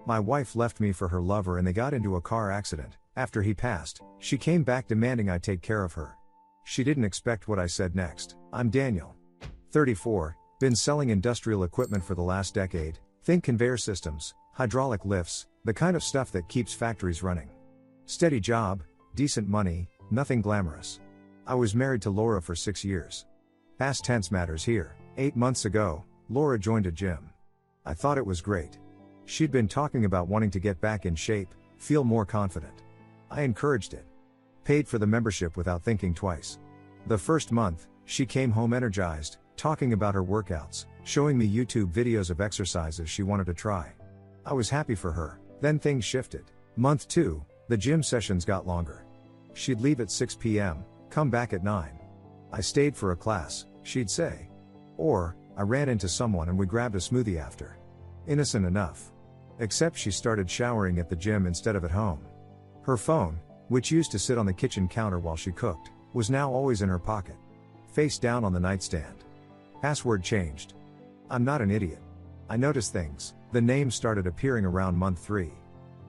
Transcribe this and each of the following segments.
My wife left me for her lover and they got into a car accident. After he passed, she came back demanding I take care of her. She didn't expect what I said next. I'm Daniel. 34, been selling industrial equipment for the last decade. Think conveyor systems, hydraulic lifts, the kind of stuff that keeps factories running. Steady job, decent money, nothing glamorous. I was married to Laura for 6 years. Past tense matters here. 8 months ago, Laura joined a gym. I thought it was great. She'd been talking about wanting to get back in shape, feel more confident. I encouraged it. Paid for the membership without thinking twice. The first month, she came home energized, talking about her workouts, showing me YouTube videos of exercises she wanted to try. I was happy for her. Then things shifted. Month 2, the gym sessions got longer. She'd leave at 6 p.m., come back at 9. I stayed for a class, she'd say. Or, I ran into someone and we grabbed a smoothie after. Innocent enough. Except she started showering at the gym instead of at home. Her phone, which used to sit on the kitchen counter while she cooked, was now always in her pocket. Face down on the nightstand. Password changed. I'm not an idiot. I noticed things. The name started appearing around month 3.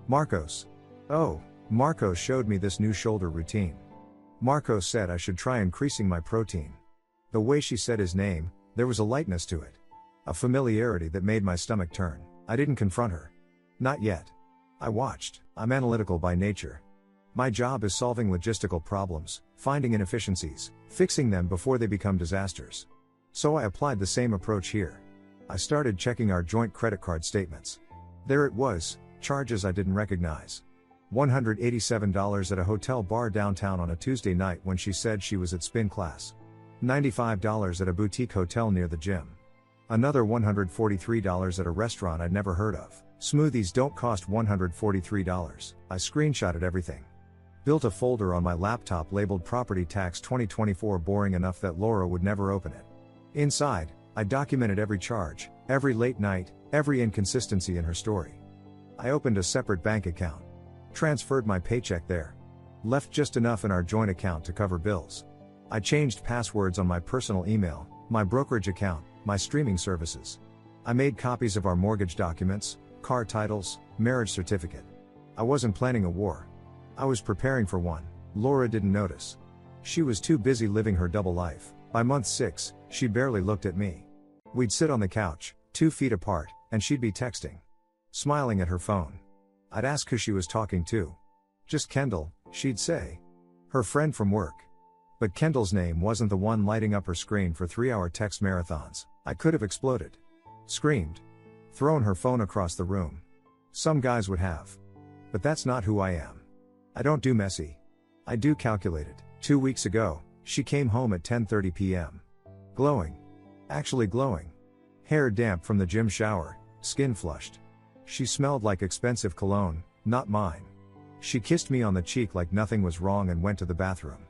Marcos. Oh, Marcos showed me this new shoulder routine. Marcos said I should try increasing my protein. The way she said his name, there was a lightness to it. A familiarity that made my stomach turn. I didn't confront her. Not yet. I watched. I'm analytical by nature. My job is solving logistical problems, finding inefficiencies, fixing them before they become disasters. So I applied the same approach here. I started checking our joint credit card statements. There it was, charges I didn't recognize. $187 at a hotel bar downtown on a Tuesday night when she said she was at spin class. $95 at a boutique hotel near the gym. Another $143 at a restaurant I'd never heard of. Smoothies don't cost $143. I screenshotted everything. Built a folder on my laptop labeled Property Tax 2024, boring enough that Laura would never open it. Inside, I documented every charge, every late night, every inconsistency in her story. I opened a separate bank account. Transferred my paycheck there. Left just enough in our joint account to cover bills. I changed passwords on my personal email, my brokerage account, my streaming services. I made copies of our mortgage documents, car titles, marriage certificate. I wasn't planning a war. I was preparing for one. Laura didn't notice. She was too busy living her double life. By month 6, she barely looked at me. We'd sit on the couch, 2 feet apart, and she'd be texting. Smiling at her phone. I'd ask who she was talking to. Just Kendall, she'd say. Her friend from work. But Kendall's name wasn't the one lighting up her screen for 3-hour text marathons. I could have exploded. Screamed. Thrown her phone across the room. Some guys would have. But that's not who I am. I don't do messy. I do calculated. 2 weeks ago, she came home at 10:30 p.m. Glowing. Actually glowing. Hair damp from the gym shower, skin flushed. She smelled like expensive cologne, not mine. She kissed me on the cheek like nothing was wrong and went to the bathroom.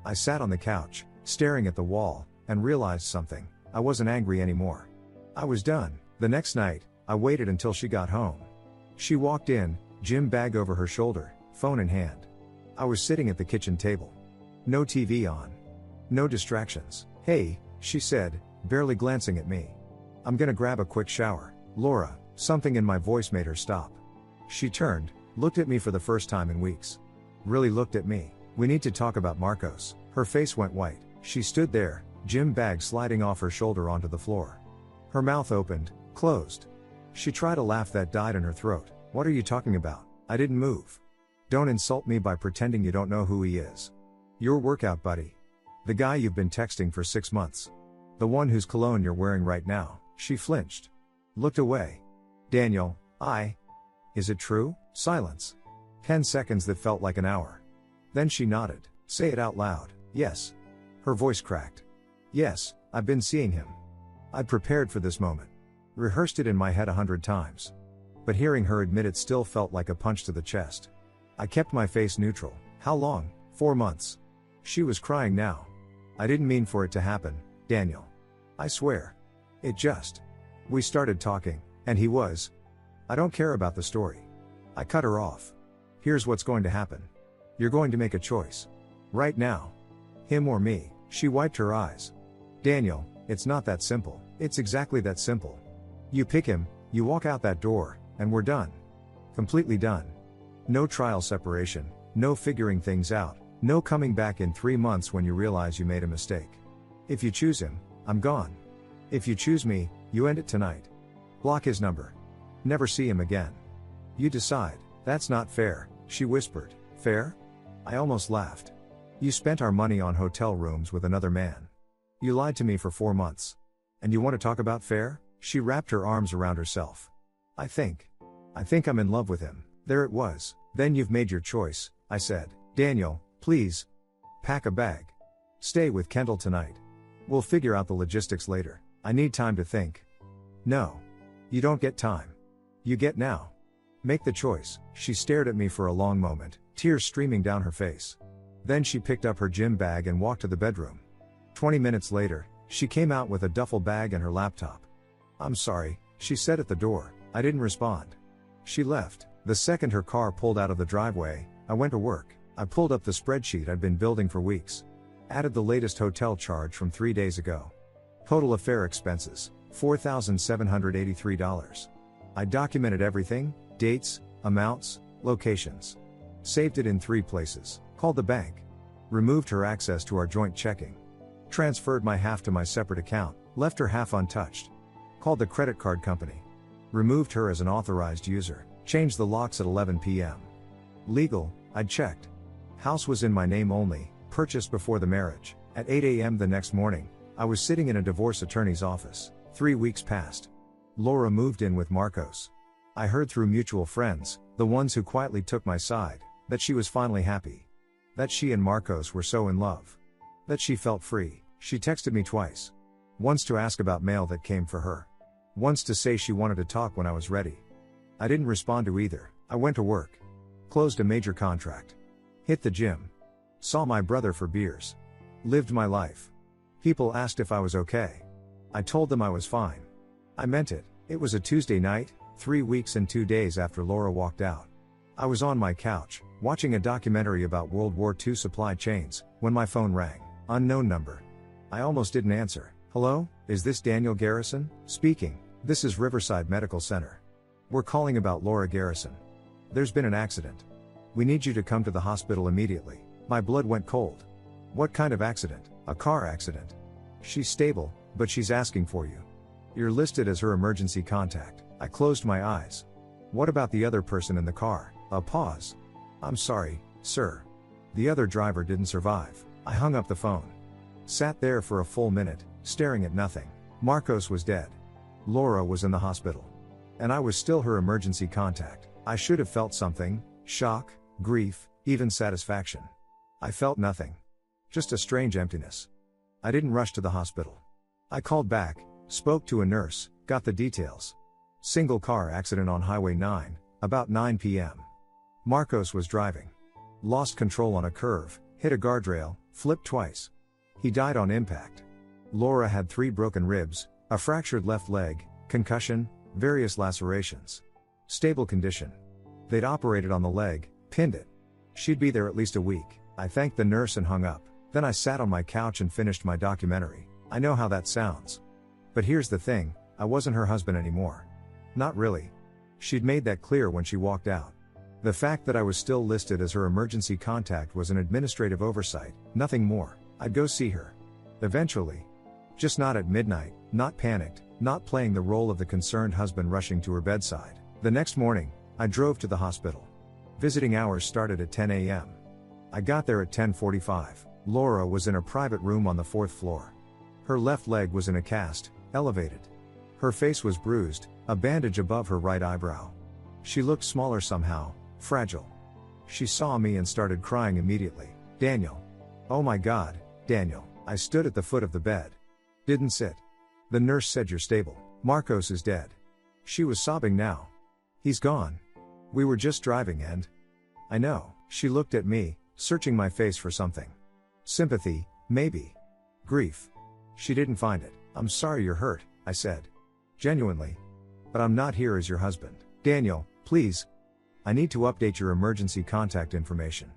I sat on the couch, staring at the wall, and realized something. I wasn't angry anymore. I was done. The next night, I waited until she got home. She walked in, gym bag over her shoulder, phone in hand. I was sitting at the kitchen table. No TV on. No distractions. Hey, she said, barely glancing at me. I'm gonna grab a quick shower. Laura. Something in my voice made her stop. She turned, looked at me for the first time in weeks. Really looked at me. We need to talk about Marcos. Her face went white. She stood there, gym bag sliding off her shoulder onto the floor. Her mouth opened, closed. She tried a laugh that died in her throat. What are you talking about? I didn't move. Don't insult me by pretending you don't know who he is. Your workout buddy. The guy you've been texting for 6 months. The one whose cologne you're wearing right now. She flinched. Looked away. Daniel, Is it true? Silence. 10 seconds that felt like an hour. Then she nodded. Say it out loud. Yes. Her voice cracked. Yes, I've been seeing him. I'd prepared for this moment. Rehearsed it in my head 100 times. But hearing her admit it still felt like a punch to the chest. I kept my face neutral. How long? 4 months. She was crying now. I didn't mean for it to happen, Daniel. I swear. It just. We started talking. And he was. I don't care about the story. I cut her off. Here's what's going to happen. You're going to make a choice. Right now. Him or me. She wiped her eyes. Daniel, it's not that simple. It's exactly that simple. You pick him, you walk out that door, and we're done. Completely done. No trial separation, no figuring things out, no coming back in 3 months when you realize you made a mistake. If you choose him, I'm gone. If you choose me, you end it tonight. Block his number. Never see him again. You decide. That's not fair, she whispered. Fair? I almost laughed. You spent our money on hotel rooms with another man. You lied to me for 4 months. And you want to talk about fair? She wrapped her arms around herself. I think I'm in love with him. There it was. Then you've made your choice, I said. Daniel, please. Pack a bag. Stay with Kendall tonight. We'll figure out the logistics later. I need time to think. No. You don't get time. You get now. Make the choice. She stared at me for a long moment, tears streaming down her face. Then she picked up her gym bag and walked to the bedroom. 20 minutes later, she came out with a duffel bag and her laptop. I'm sorry, she said at the door. I didn't respond. She left. The second her car pulled out of the driveway, I went to work. I pulled up the spreadsheet I'd been building for weeks. Added the latest hotel charge from 3 days ago. Total affair expenses, $4,783. I documented everything, dates, amounts, locations. Saved it in 3 places. Called the bank. Removed her access to our joint checking. Transferred my half to my separate account, left her half untouched. Called the credit card company. Removed her as an authorized user. Changed the locks at 11 p.m. Legal, I'd checked. House was in my name only, purchased before the marriage. At 8 a.m. the next morning, I was sitting in a divorce attorney's office. 3 weeks passed. Laura moved in with Marcos. I heard through mutual friends, the ones who quietly took my side, that she was finally happy. That she and Marcos were so in love. That she felt free. She texted me twice. Once to ask about mail that came for her. Once to say she wanted to talk when I was ready. I didn't respond to either. I went to work. Closed a major contract. Hit the gym. Saw my brother for beers. Lived my life. People asked if I was okay. I told them I was fine. I meant it. It was a Tuesday night, 3 weeks and 2 days after Laura walked out. I was on my couch, watching a documentary about World War II supply chains, when my phone rang. Unknown number. I almost didn't answer. Hello, is this Daniel Garrison? Speaking. This is Riverside Medical Center. We're calling about Laura Garrison. There's been an accident. We need you to come to the hospital immediately. My blood went cold. What kind of accident? A car accident. She's stable, but she's asking for you. You're listed as her emergency contact. I closed my eyes. What about the other person in the car? A pause. I'm sorry, sir. The other driver didn't survive. I hung up the phone. Sat there for a full minute, staring at nothing. Marcos was dead. Laura was in the hospital. And I was still her emergency contact. I should have felt something, shock, grief, even satisfaction. I felt nothing. Just a strange emptiness. I didn't rush to the hospital. I called back, spoke to a nurse, got the details. Single car accident on Highway 9, about 9 p.m. Marcos was driving. Lost control on a curve, hit a guardrail, flipped twice. He died on impact. Laura had 3 broken ribs, a fractured left leg, concussion, various lacerations. Stable condition. They'd operated on the leg, pinned it. She'd be there at least a week. I thanked the nurse and hung up. Then I sat on my couch and finished my documentary. I know how that sounds. But here's the thing, I wasn't her husband anymore. Not really. She'd made that clear when she walked out. The fact that I was still listed as her emergency contact was an administrative oversight, nothing more. I'd go see her. Eventually. Just not at midnight, not panicked, not playing the role of the concerned husband rushing to her bedside. The next morning, I drove to the hospital. Visiting hours started at 10 a.m. I got there at 10:45. Laura was in a private room on the 4th floor. Her left leg was in a cast, elevated. Her face was bruised, a bandage above her right eyebrow. She looked smaller somehow, fragile. She saw me and started crying immediately. Daniel. Oh my God, Daniel. I stood at the foot of the bed. Didn't sit. The nurse said you're stable. Marcos is dead. She was sobbing now. He's gone. We were just driving and... I know. She looked at me, searching my face for something. Sympathy, maybe. Grief. She didn't find it. I'm sorry you're hurt, I said. Genuinely. But I'm not here as your husband. Daniel, please. I need to update your emergency contact information.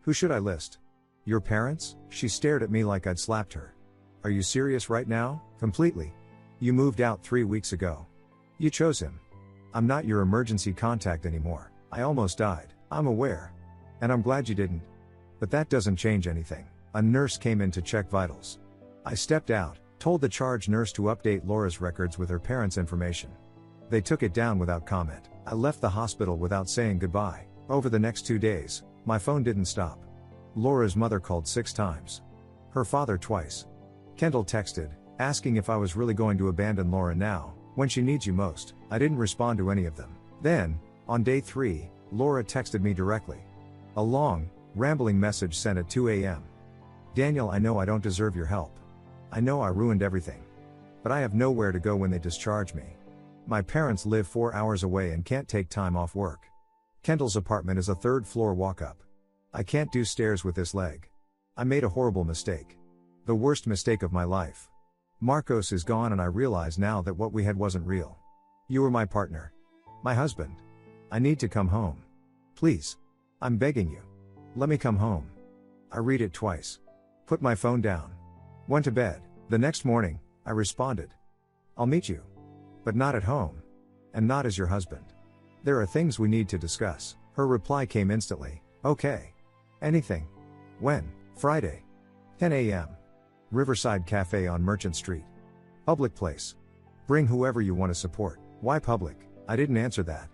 Who should I list? Your parents? She stared at me like I'd slapped her. Are you serious right now? Completely. You moved out 3 weeks ago. You chose him. I'm not your emergency contact anymore. I almost died. I'm aware. And I'm glad you didn't. But that doesn't change anything. A nurse came in to check vitals. I stepped out, told the charge nurse to update Laura's records with her parents' information. They took it down without comment. I left the hospital without saying goodbye. Over the next 2 days, my phone didn't stop. Laura's mother called 6 times. Her father twice. Kendall texted, asking if I was really going to abandon Laura now, when she needs you most. I didn't respond to any of them. Then, on day 3, Laura texted me directly. A long, rambling message sent at 2 a.m. Daniel, I know I don't deserve your help. I know I ruined everything. But I have nowhere to go when they discharge me. My parents live 4 hours away and can't take time off work. Kendall's apartment is a 3rd floor walk-up. I can't do stairs with this leg. I made a horrible mistake. The worst mistake of my life. Marcos is gone and I realize now that what we had wasn't real. You were my partner. My husband. I need to come home. Please. I'm begging you. Let me come home. I read it twice. Put my phone down. Went to bed. The next morning, I responded. I'll meet you. But not at home. And not as your husband. There are things we need to discuss. Her reply came instantly. Okay. Anything. When? Friday. 10 a.m. Riverside Cafe on Merchant Street. Public place. Bring whoever you want to support. Why public? I didn't answer that.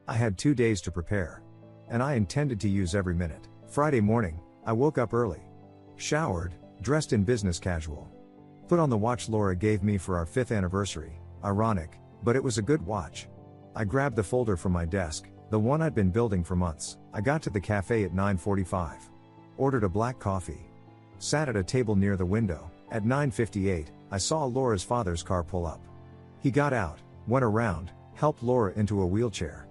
I had 2 days to prepare. And I intended to use every minute. Friday morning, I woke up early. Showered, dressed in business casual. Put on the watch Laura gave me for our 5th anniversary. Ironic, but it was a good watch. I grabbed the folder from my desk, the one I'd been building for months. I got to the cafe at 9:45. Ordered a black coffee. Sat at a table near the window. At 9:58, I saw Laura's father's car pull up. He got out, went around, helped Laura into a wheelchair.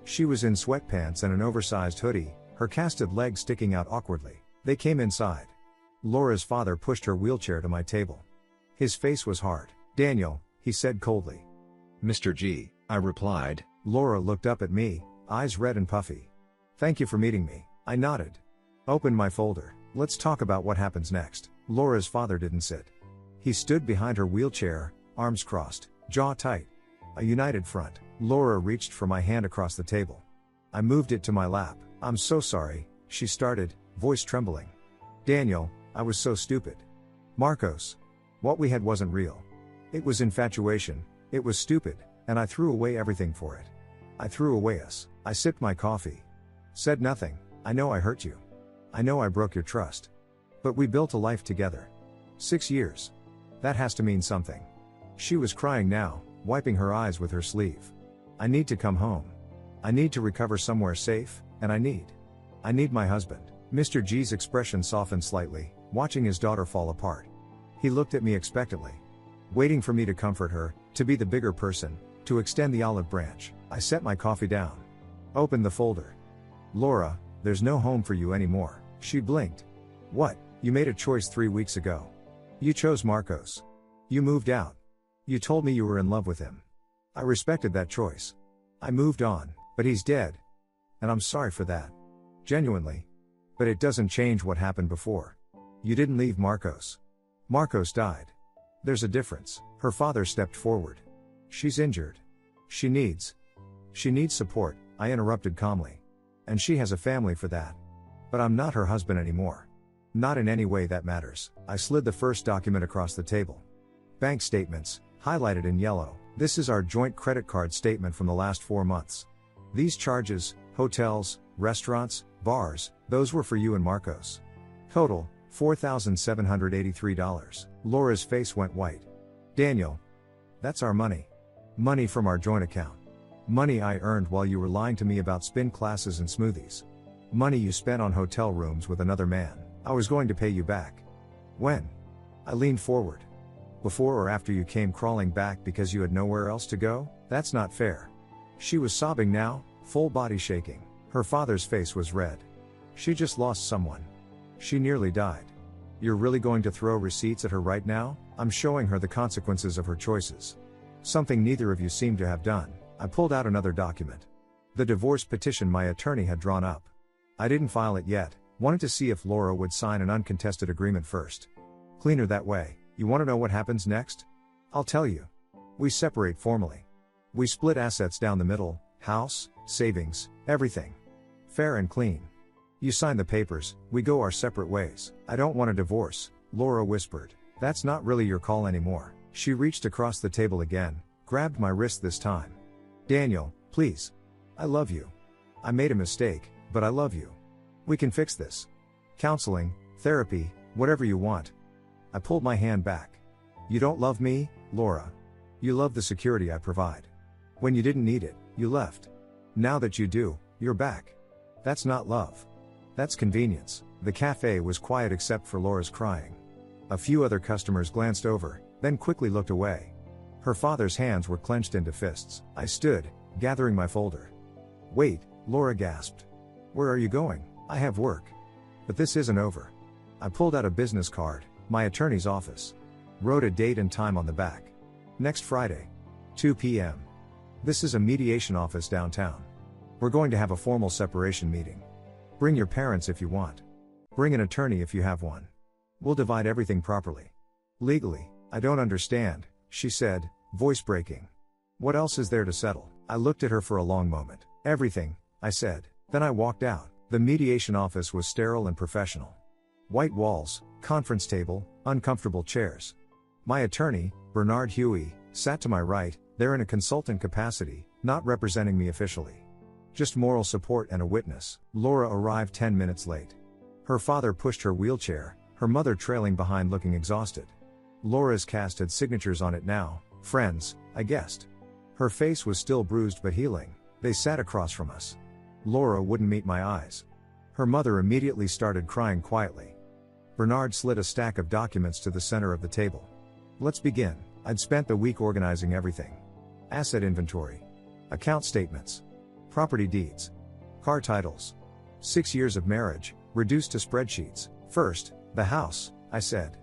She was in sweatpants and an oversized hoodie, her casted legs sticking out awkwardly. They came inside. Laura's father pushed her wheelchair to my table. His face was hard. Daniel, he said coldly. Mr. G, I replied. Laura looked up at me, eyes red and puffy. Thank you for meeting me. I nodded. Opened my folder. Let's talk about what happens next. Laura's father didn't sit. He stood behind her wheelchair, arms crossed, jaw tight. A united front. Laura reached for my hand across the table. I moved it to my lap. I'm so sorry, she started, voice trembling. Daniel, I was so stupid. Marcos. What we had wasn't real. It was infatuation, it was stupid, and I threw away everything for it. I threw away us. I sipped my coffee. Said nothing. I know I hurt you. I know I broke your trust. But we built a life together. 6 years. That has to mean something. She was crying now, wiping her eyes with her sleeve. I need to come home. I need to recover somewhere safe, and I need my husband. Mr. G's expression softened slightly, watching his daughter fall apart. He looked at me expectantly. Waiting for me to comfort her, to be the bigger person, to extend the olive branch. I set my coffee down. Opened the folder. Laura, there's no home for you anymore. She blinked. What? You made a choice 3 weeks ago. You chose Marcos. You moved out. You told me you were in love with him. I respected that choice. I moved on, but he's dead. And I'm sorry for that. Genuinely. But it doesn't change what happened before. You didn't leave Marcos. Marcos died. There's a difference. Her father stepped forward. She's injured. She needs support, I interrupted calmly. And she has a family for that. But I'm not her husband anymore. Not in any way that matters. I slid the first document across the table. Bank statements, highlighted in yellow. This is our joint credit card statement from the last 4 months. These charges, hotels, restaurants, bars, those were for you and Marcos. Total, $4,783. Laura's face went white. Daniel. That's our money. Money from our joint account. Money I earned while you were lying to me about spin classes and smoothies. Money you spent on hotel rooms with another man. I was going to pay you back. When? I leaned forward. Before or after you came crawling back because you had nowhere else to go? That's not fair. She was sobbing now, full body shaking. Her father's face was red. She just lost someone. She nearly died. You're really going to throw receipts at her right now? I'm showing her the consequences of her choices. Something neither of you seem to have done. I pulled out another document. The divorce petition my attorney had drawn up. I didn't file it yet, wanted to see if Laura would sign an uncontested agreement first. Cleaner that way. You want to know what happens next? I'll tell you. We separate formally. We split assets down the middle, House, savings, everything. Fair and clean. You sign the papers, we go our separate ways. I don't want a divorce, Laura whispered. That's not really your call anymore. She reached across the table again, grabbed my wrist this time. Daniel, please. I love you. I made a mistake, but I love you. We can fix this. Counseling, therapy, whatever you want. I pulled my hand back. You don't love me, Laura. You love the security I provide. When you didn't need it, you left. Now that you do, you're back. That's not love. That's convenience. The cafe was quiet except for Laura's crying. A few other customers glanced over, then quickly looked away. Her father's hands were clenched into fists. I stood, gathering my folder. Wait, Laura gasped. Where are you going? I have work. But this isn't over. I pulled out a business card, my attorney's office. Wrote a date and time on the back. Next Friday. 2 p.m. This is a mediation office downtown. We're going to have a formal separation meeting. Bring your parents if you want. Bring an attorney if you have one. We'll divide everything properly. Legally, I don't understand, she said, voice breaking. What else is there to settle? I looked at her for a long moment. Everything, I said. Then I walked out. The mediation office was sterile and professional. White walls, conference table, uncomfortable chairs. My attorney, Bernard Huey, sat to my right, there in a consultant capacity, not representing me officially. Just moral support and a witness. Laura arrived 10 minutes late. Her father pushed her wheelchair, her mother trailing behind looking exhausted. Laura's cast had signatures on it now, friends, I guessed. Her face was still bruised but healing. They sat across from us. Laura wouldn't meet my eyes. Her mother immediately started crying quietly. Bernard slid a stack of documents to the center of the table. Let's begin. I'd spent the week organizing everything. Asset inventory. Account statements. Property deeds. Car titles. 6 years of marriage, reduced to spreadsheets. First, the house, I said.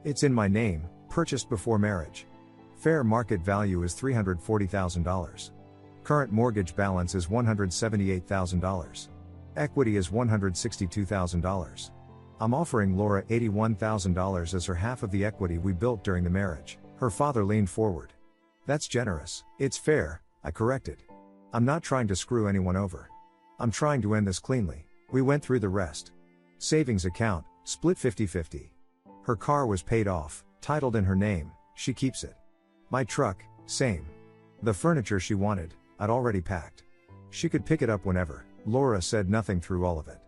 It's in my name, purchased before marriage. Fair market value is $340,000. Current mortgage balance is $178,000. Equity is $162,000. I'm offering Laura $81,000 as her half of the equity we built during the marriage. Her father leaned forward. That's generous. It's fair, I corrected. I'm not trying to screw anyone over. I'm trying to end this cleanly. We went through the rest. Savings account, split 50-50. Her car was paid off, titled in her name, she keeps it. My truck, same. The furniture she wanted, I'd already packed. She could pick it up whenever. Laura said nothing through all of it.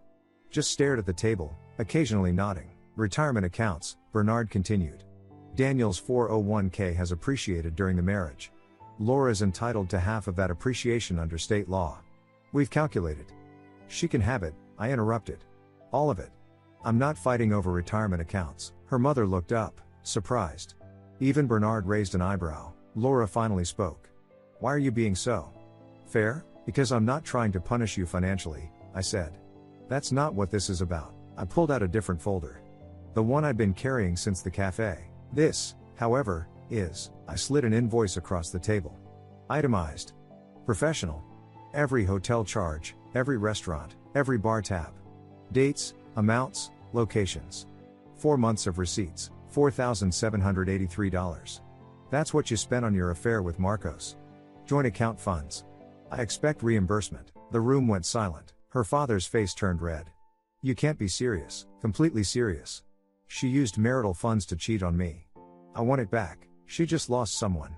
Just stared at the table, occasionally nodding. Retirement accounts, Bernard continued. Daniel's 401k has appreciated during the marriage. Laura's entitled to half of that appreciation under state law. We've calculated. She can have it, I interrupted. All of it. I'm not fighting over retirement accounts. Her mother looked up, surprised. Even Bernard raised an eyebrow. Laura finally spoke. Why are you being so fair? Because I'm not trying to punish you financially, I said. That's not what this is about. I pulled out a different folder. The one I'd been carrying since the cafe. This, however, is, I slid an invoice across the table. Itemized. Professional. Every hotel charge, every restaurant, every bar tab. Dates, amounts, locations. 4 months of receipts, $4,783. That's what you spent on your affair with Marcos. Joint account funds. I expect reimbursement. The room went silent. Her father's face turned red. You can't be serious. Completely serious. She used marital funds to cheat on me. I want it back. She just lost someone.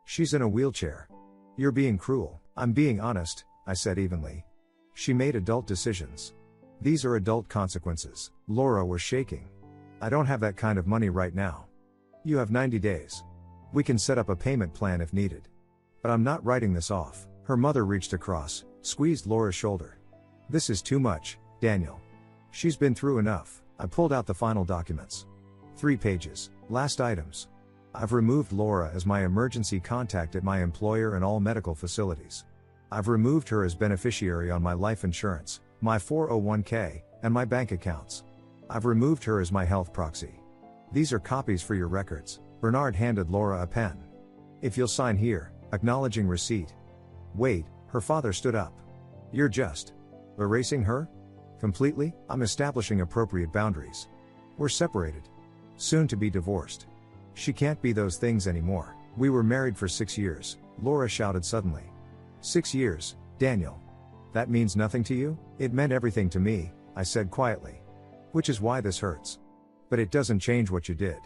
She's in a wheelchair. You're being cruel. I'm being honest, I said evenly. She made adult decisions. These are adult consequences. Laura was shaking. I don't have that kind of money right now. You have 90 days. We can set up a payment plan if needed. But I'm not writing this off. Her mother reached across, squeezed Laura's shoulder. This is too much, Daniel. She's been through enough. I pulled out the final documents. 3 pages. Last items. I've removed Laura as my emergency contact at my employer and all medical facilities. I've removed her as beneficiary on my life insurance, my 401k, and my bank accounts. I've removed her as my health proxy. These are copies for your records. Bernard handed Laura a pen. If you'll sign here, acknowledging receipt. Wait, her father stood up. You're just erasing her? Completely? I'm establishing appropriate boundaries. We're separated. Soon to be divorced. She can't be those things anymore. We were married for 6 years, Laura shouted suddenly. 6 years, Daniel. That means nothing to you? It meant everything to me, I said quietly. Which is why this hurts. But it doesn't change what you did.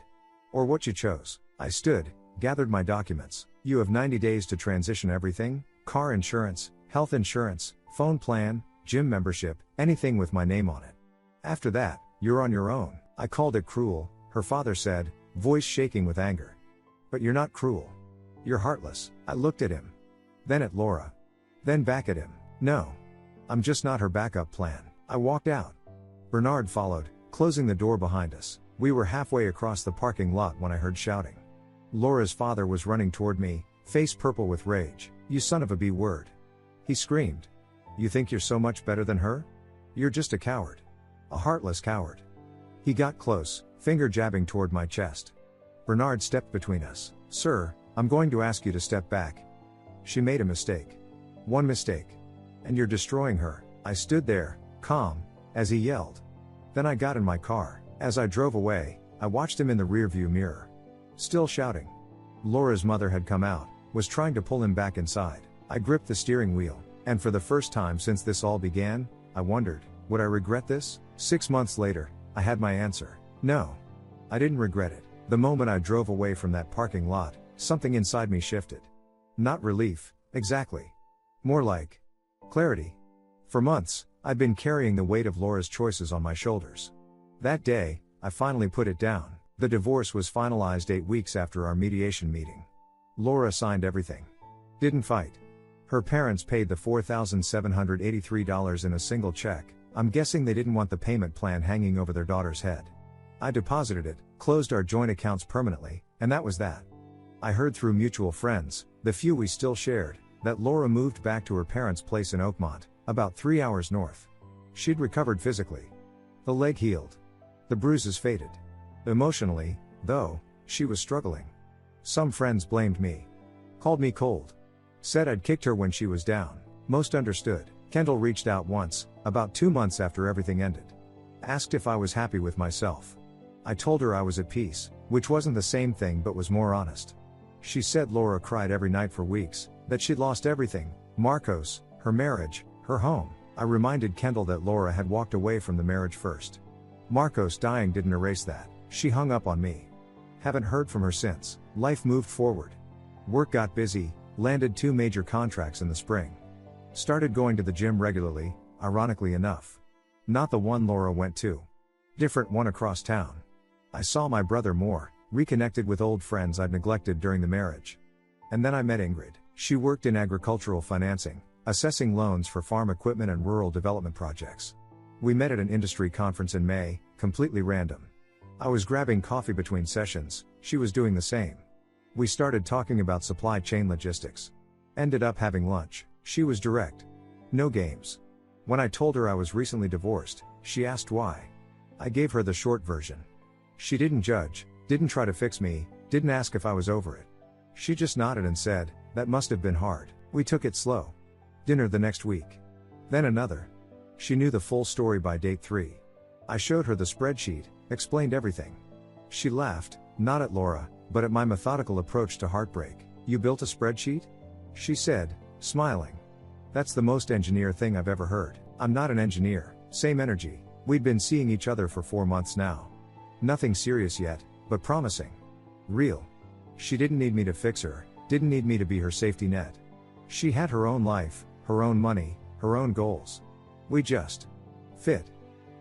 Or what you chose. I stood, gathered my documents. You have 90 days to transition everything: car insurance, health insurance, phone plan, gym membership, anything with my name on it. After that, you're on your own. I called it cruel, her father said, voice shaking with anger. But you're not cruel. You're heartless. I looked at him. Then at Laura. Then back at him. No. I'm just not her backup plan. I walked out. Bernard followed, closing the door behind us. We were halfway across the parking lot when I heard shouting. Laura's father was running toward me, face purple with rage. You son of a B word. He screamed. You think you're so much better than her? You're just a coward. A heartless coward. He got close, finger jabbing toward my chest. Bernard stepped between us. Sir, I'm going to ask you to step back. She made a mistake. One mistake. And you're destroying her. I stood there, calm, as he yelled. Then I got in my car. As I drove away, I watched him in the rearview mirror. Still shouting. Laura's mother had come out, was trying to pull him back inside. I gripped the steering wheel, and for the first time since this all began, I wondered, would I regret this? 6 months later, I had my answer. No. I didn't regret it. The moment I drove away from that parking lot, something inside me shifted. Not relief, exactly. More like clarity. For months, I'd been carrying the weight of Laura's choices on my shoulders. That day, I finally put it down. The divorce was finalized 8 weeks after our mediation meeting. Laura signed everything. Didn't fight. Her parents paid the $4,783 in a single check. I'm guessing they didn't want the payment plan hanging over their daughter's head. I deposited it, closed our joint accounts permanently, and that was that. I heard through mutual friends, the few we still shared, that Laura moved back to her parents' place in Oakmont, about 3 hours north. She'd recovered physically. The leg healed. The bruises faded. Emotionally, though, she was struggling. Some friends blamed me. Called me cold. Said I'd kicked her when she was down. Most understood. Kendall reached out once, about 2 months after everything ended. Asked if I was happy with myself. I told her I was at peace, which wasn't the same thing but was more honest. She said Laura cried every night for weeks, that she'd lost everything: Marcos, her marriage, her home. I reminded Kendall that Laura had walked away from the marriage first. Marcos dying didn't erase that. She hung up on me. Haven't heard from her since. Life moved forward. Work got busy, landed 2 major contracts in the spring. Started going to the gym regularly, ironically enough. Not the one Laura went to. Different one across town. I saw my brother more, reconnected with old friends I'd neglected during the marriage. And then I met Ingrid. She worked in agricultural financing, assessing loans for farm equipment and rural development projects. We met at an industry conference in May, completely random. I was grabbing coffee between sessions, she was doing the same. We started talking about supply chain logistics. Ended up having lunch. She was direct. No games. When I told her I was recently divorced, she asked why. I gave her the short version. She didn't judge, didn't try to fix me, didn't ask if I was over it. She just nodded and said, that must have been hard. We took it slow. Dinner the next week. Then another. She knew the full story by date 3. I showed her the spreadsheet, explained everything. She laughed, not at Laura, but at my methodical approach to heartbreak. You built a spreadsheet? She said, smiling. That's the most engineer thing I've ever heard. I'm not an engineer. Same energy. We'd been seeing each other for 4 months now. Nothing serious yet, but promising. Real. She didn't need me to fix her, didn't need me to be her safety net. She had her own life, her own money, her own goals. We just fit.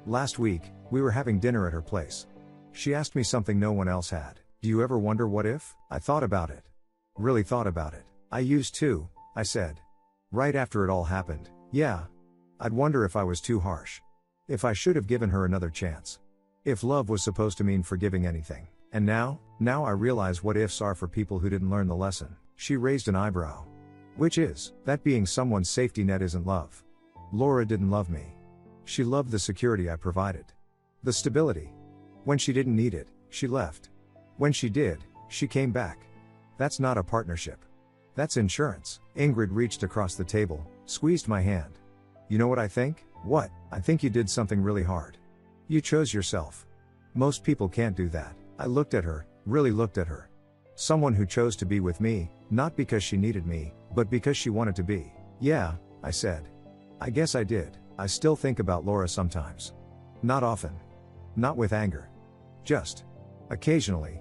Last week, we were having dinner at her place. She asked me something no one else had. Do you ever wonder what if? I thought about it. Really thought about it. I used to, I said. Right after it all happened, yeah. I'd wonder if I was too harsh. If I should have given her another chance. If love was supposed to mean forgiving anything. And now I realize what ifs are for people who didn't learn the lesson. She raised an eyebrow. Which is, that being someone's safety net isn't love. Laura didn't love me. She loved the security I provided. The stability. When she didn't need it, she left. When she did, she came back. That's not a partnership. That's insurance. Ingrid reached across the table, squeezed my hand. You know what I think? What? I think you did something really hard. You chose yourself. Most people can't do that. I looked at her, really looked at her. Someone who chose to be with me, not because she needed me, but because she wanted to be. Yeah, I said. I guess I did. I still think about Laura sometimes. Not often. Not with anger. Just occasionally.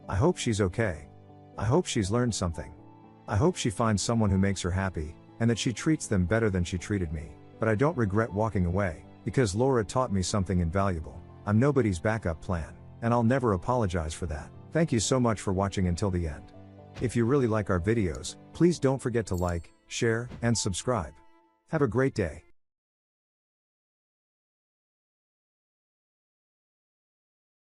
I hope she's okay. I hope she's learned something. I hope she finds someone who makes her happy, and that she treats them better than she treated me. But I don't regret walking away, because Laura taught me something invaluable. I'm nobody's backup plan, and I'll never apologize for that. Thank you so much for watching until the end. If you really like our videos, please don't forget to like, share, and subscribe. Have a great day.